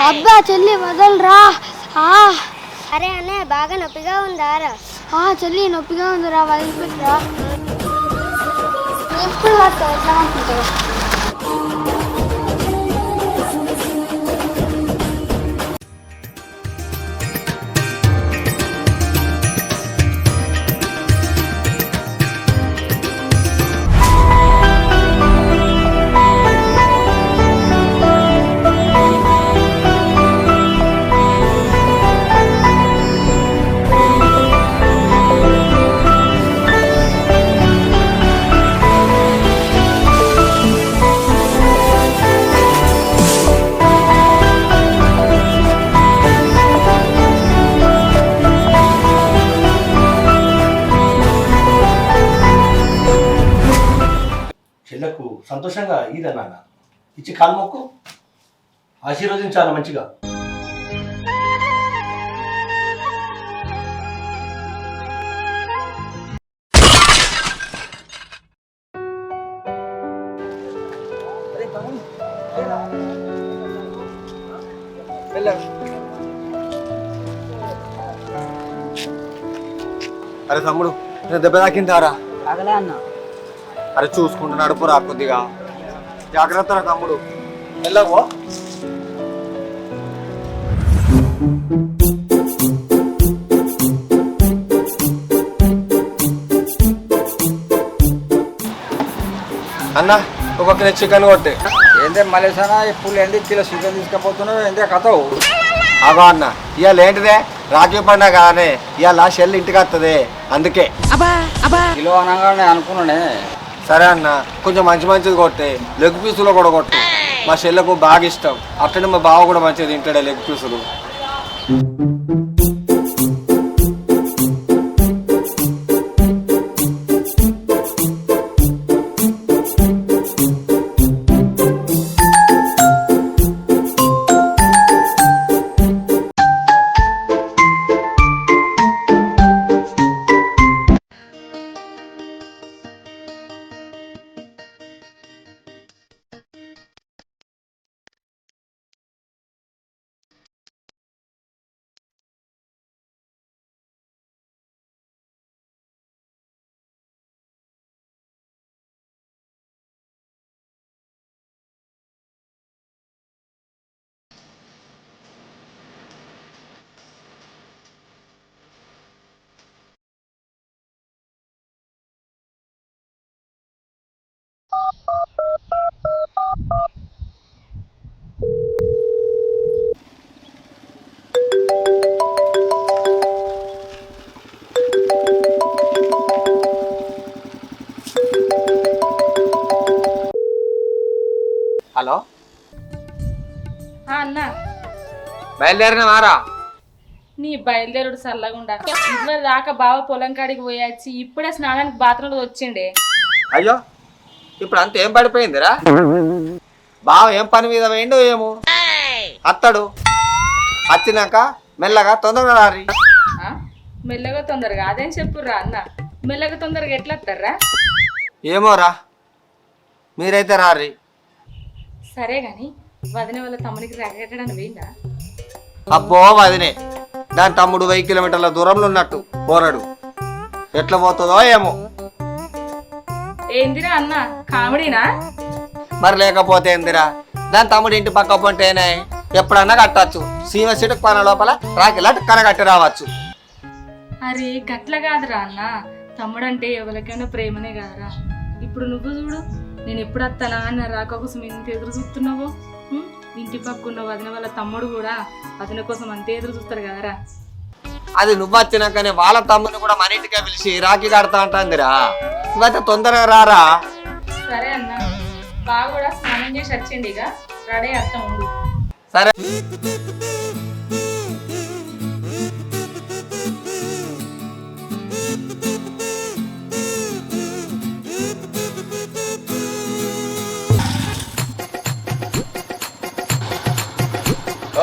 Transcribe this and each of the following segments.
అబ్బా చెల్లి వదలరా. అరే అనే బాగా నొప్పిగా ఉందారా? చెల్లి నొప్పిగా ఉందిరా, వదిలిపెట్టరా. ఎప్పుడు వస్తావు ఎట్లా అనుకుంటావు? చెల్లకు సంతోషంగా ఈద నాన్న ఇచ్చి కాలు మొక్కు, ఆశీర్వదించాలి మంచిగా. అరే తమ్ముడు, నేను దెబ్బ తాకిందారా? అగలే అన్న. అరే చూసుకుంటున్నాడు పురా, కొద్దిగా జాగ్రత్త రా తమ్ముడు. వెళ్ళవో అన్న, ఒక కిలో చికెన్ కొట్టే. ఏందే మలేసానా ఇప్పుడు ఏంది కిలో చికెన్ తీసుకుపోతున్నావు? ఏందే కథవు? అగో అన్న, ఇవాళ ఏంటిదే రాఖీ పండుగ కానీ ఇవాళ షెల్ ఇంటికి వస్తుంది, అందుకే కిలో అనగానే అనుకున్నానే. సరే అన్న, కొంచెం మంచిది కొట్టే, లెగ్ పీసులో కూడా కొట్టు. మా చెల్లకు బాగా ఇష్టం, అట్లనే మా బావ కూడా మంచిగా తింటాడే లెగ్ పీసులు. హలో అన్నా, బయలుదేరిన మారా? నీ బయలుదేరుడు చల్లగుండా. ఇవ్వరు దాకా బావ పొలం కాడికి పోయాచి ఇప్పుడే స్నానానికి బాత్రూంలో వచ్చిండే. అయ్యో, ఇప్పుడు అంత ఏం పడిపోయిందిరా? బావ ఏం పని మీద పోయిండో ఏమో, అత్తడు వచ్చినాక మెల్లగా తొందరగా రారి. మెల్లగా తొందరగా అదేం చెప్పుర్రా అన్న, మెల్లగా తొందరగా ఎట్లా వస్తారా? ఏమోరా, మీరైతే రారి. సరే గాని వదిన వాళ్ళ తమ్మునికి రగెట్టడానికి పోయిందా? అబ్బో వదినే, దాని తమ్ముడు 1000 కిలోమీటర్ల దూరంలో ఉన్నట్టు పోరాడు, ఎట్లా పోతుందో ఏమో. ఏందిరా అన్న, కామెడీనా? మరి లేకపోతే ఏందిరా, దాని తమ్ముడు ఇంటి పక్క పొంటేనే ఎప్పుడన్నా కట్టచ్చు. సీమ సిటుకు పన లోపల రాకిలా కనగట్టి రావచ్చు. అరే గట్ల కాదురా అన్న, తమ్ముడంటే ఎవరికైనా ప్రేమనే కాదురా. ఇప్పుడు నువ్వు చూడు, నేను ఎప్పుడు వస్తానా అన్న రాక కోసం ఎంత ఎదురు చూస్తున్నావో. ఇంటి పక్కన్న వదిన వాళ్ళ తమ్ముడు కూడా వదిన కోసం అంతే ఎదురు చూస్తారు కదరా. అది నువ్వు వచ్చినాకనే వాళ్ళ తమ్ముని కూడా మన ఇంటికే పిలిచి రాఖీ కడతా అంటాందిరా. నువ్వైతే తొందరగా రారా. సరే అన్న, బాగా కూడా స్నానం చేసి వచ్చిండి, ఇక రెడీ అర్థం ఉండు. సరే.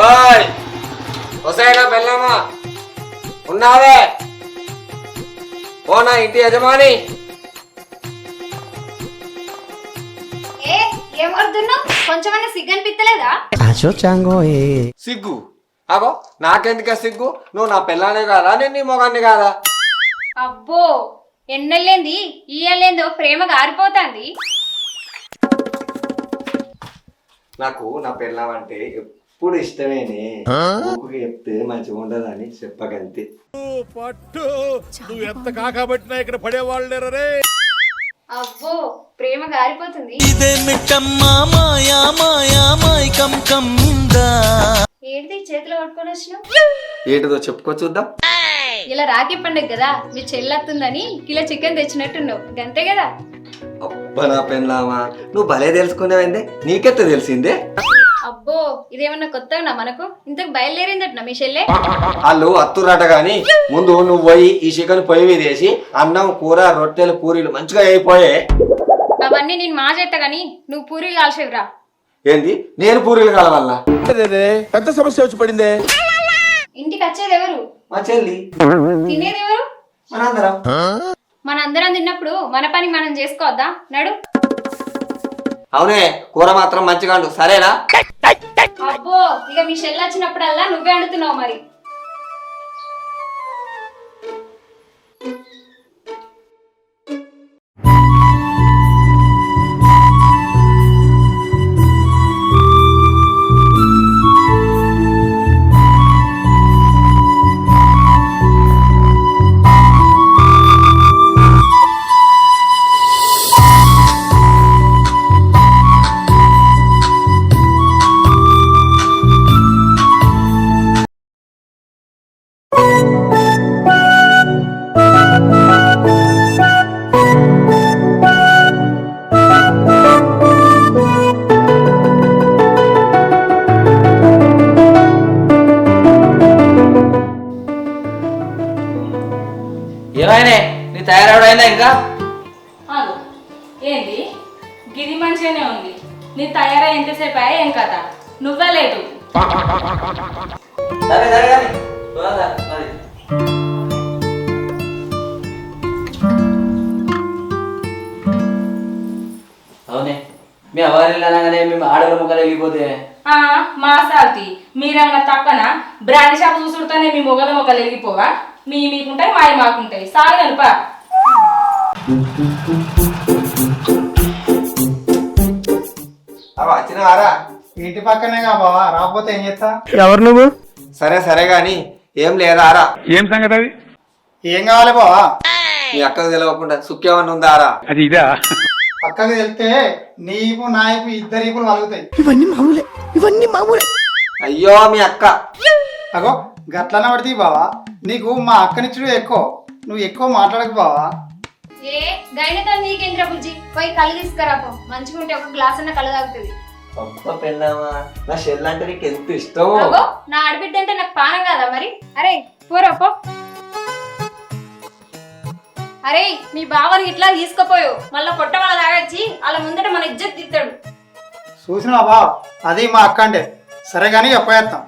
ఓయ్ ఒసేనా బెల్లమ్మా, ఉన్నావే? ఓనా ఇంటి యజమాని? ఏం వద్దున్నావు? కొంచెమన్నా సిగ్గు అనిపిస్తలేదా? సిగ్గు అగో నాకెందుకే సిగ్గు? నువ్వు నా పిల్లానే కాదా, నేను నీ మొగాన్ని కాదా? అబ్బో ఎన్నెళ్ళేంది ఇయ్యలేందో ప్రేమ గారిపోతాంది. నాకు నా పిల్లం అంటే ఎప్పుడు ఇష్టమేనే. ఊపుకి చెప్తే మంచిగా ఉండదని చెప్పగంతే. అబ్బో ప్రేమ గారిపోతుంది. ఏంటి చేతిలో పట్టుకొని వచ్చినావు? ఏంటిదో చెప్పుకో చూద్దాం. ఇలా రాఖీ పండుగ కదా, మీ చెల్లెత్తుందని కిలో చికెన్ తెచ్చినట్టున్నావు, గంతే కదా? అబ్బా నా పెళ్ళామా, నువ్వు భలే తెలుసుకునేవైందే, నీకెత్త తెలిసిందే? అబ్బో ఇదేమన్నా కొత్తగా మనకు ఇంతకు బయలుదేరిందట మీ చెల్లె. వాళ్ళు అత్తురాట గాని ముందు నువ్వు పోయి ఈ చికెన్ పొయ్యి మీద వేసి అన్నం కూర రొట్టెలు పూరీలు మంచిగా అయిపోయే. అవన్నీ నేను మా చేస్తా గాని నువ్వు పూరీలు కాల్చేవిరా. ఏంది నేను పూరీలు కలవాలా? పెద్ద సమస్య వచ్చి పడిందే. ఇంటికి వచ్చేది ఎవరు? మా చెల్లి. తినేది ఎవరు? మనందరం. మనందరం తిన్నప్పుడు మన పని మనం చేసుకోవద్దా? నడు. అవునే, కూర మాత్రం మంచిగా అండు సరేనా? అబ్బో ఇక మీ చెల్లి వచ్చినప్పుడల్లా నువ్వే వండుతున్నావు మరి. ఏమైనా నీ తయారవడైనా ఇంకా? ఆగు, ఏంది గిది మంచిగానే ఉంది, నీ తయారై ఎంతసేపు అయ్యా ఏం కదా, నువ్వే లేదు. సరే సరే కానీ మరి అవునే మీ అవారిల్లు అనగానే మేము ఆడవాళ్ళ ముఖాలు వెళ్ళిపోతే మా సాల్తి మీరేమన్నా తక్కన బ్రాండ్ షాప్ చూసుడుతోనే మీ మొగల మొక్కలు వెళ్ళిపోవా? మీకుంటాయి మాయ మాకుంటాయి సాగు కనుపా. వచ్చినారా? ఇంటి పక్కనేగా బావా, రాకపోతే ఏం చేస్తా? ఎవరు నువ్వు? సరే సరే గాని ఏం లేదారా? ఏం సంగతి అది? ఏం కావాలి బావా? మీ అక్కకు తెలియకుండా సుఖ్యమని ఉందారా? అది ఇదా? పక్కకి వెళ్తే నీపు నాయపు ఇద్దరు ఈపులు వలుగుతాయి. ఇవన్నీ మామూలే. అయ్యో మీ అక్క. అగో గట్లనే పడితే బావా, నీకు మా అక్కనిచ్చుడు ఎక్కువ, నువ్వు ఎక్కువ మాట్లాడకు బావా. ఏ గైనతో నీకేంద్ర బుజ్జి, పోయి కళ్ళు తీసుకురాపో, మంచిగా ఉంటే ఒక గ్లాస్ అన్న కళ్ళు తాగుతుంది. అబ్బా పెళ్ళామా, నా షెల్ అంటే నీకు ఎంత ఇష్టం. అగో నా ఆడబిడ్డ అంటే నాకు పానం కాదా మరి? అరే పోరాపో. అరే మీ బావని ఇట్లా తీసుకుపోయావు, మళ్ళా పొట్ట వాళ్ళ తాగొచ్చి వాళ్ళ ముందట మన ఇజ్జత్ తిత్తాడు. చూసినా బావా, అది మా అక్క అంటే. సరే కానీ చెప్పేస్తాం.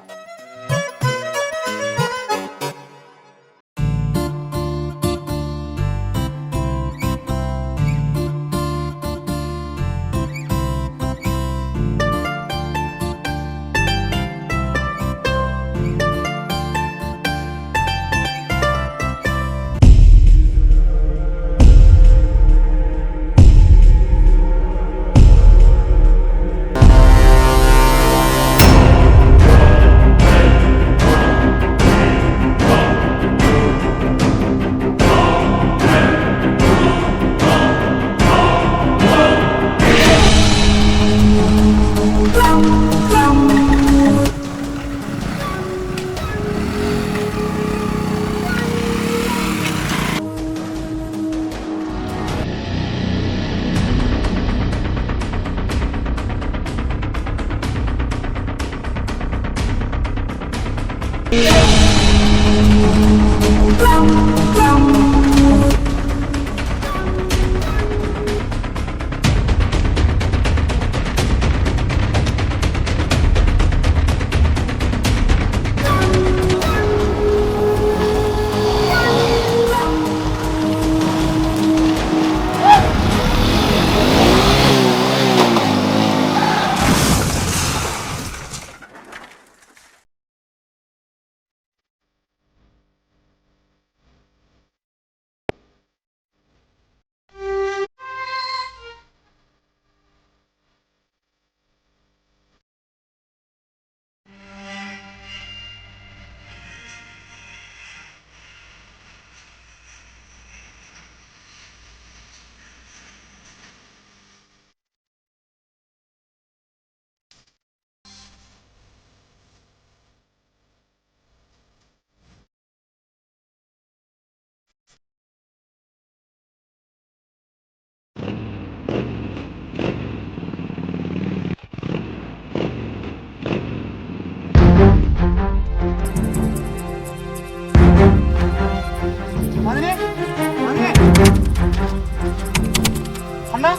అన్నా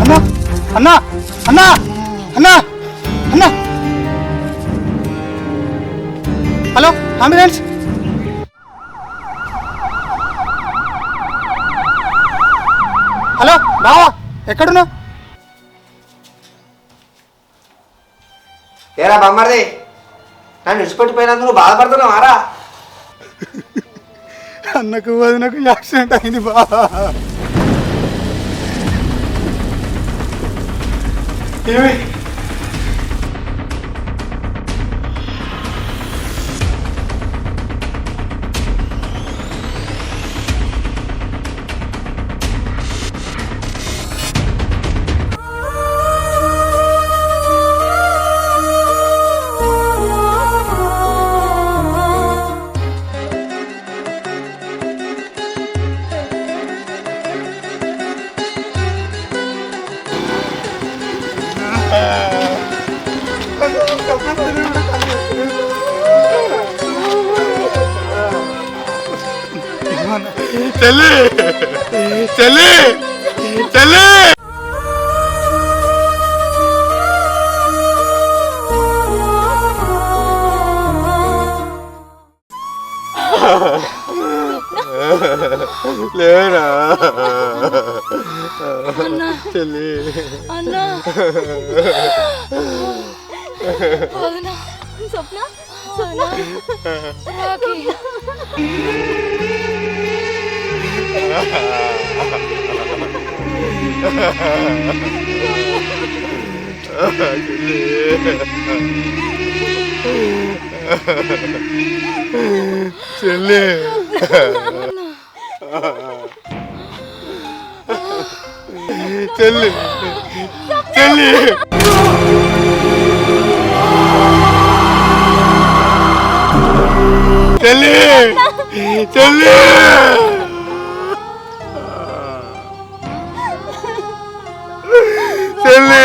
అన్నా అన్నా అన్నా అన్నా అన్నా హలో అంబులెన్స్ హలో బావా ఎక్కడున్నావు? ఏరా బొమ్మర్ది నన్ను విడిచిపెట్టిపోయినందుకు నువ్వు బాధపడుతున్నావారా? అన్నకు వదినకు యాక్సిడెంట్ అయింది బావా. ఏమి చెల్లి చెల్లి చెల్లి లేరా చెల్లి అన్నా వదినా స్వప్న స్వప్న రాఖీ చెల్లి చెల్లి చెల్లి చెల్లి చెల్లి చెల్లి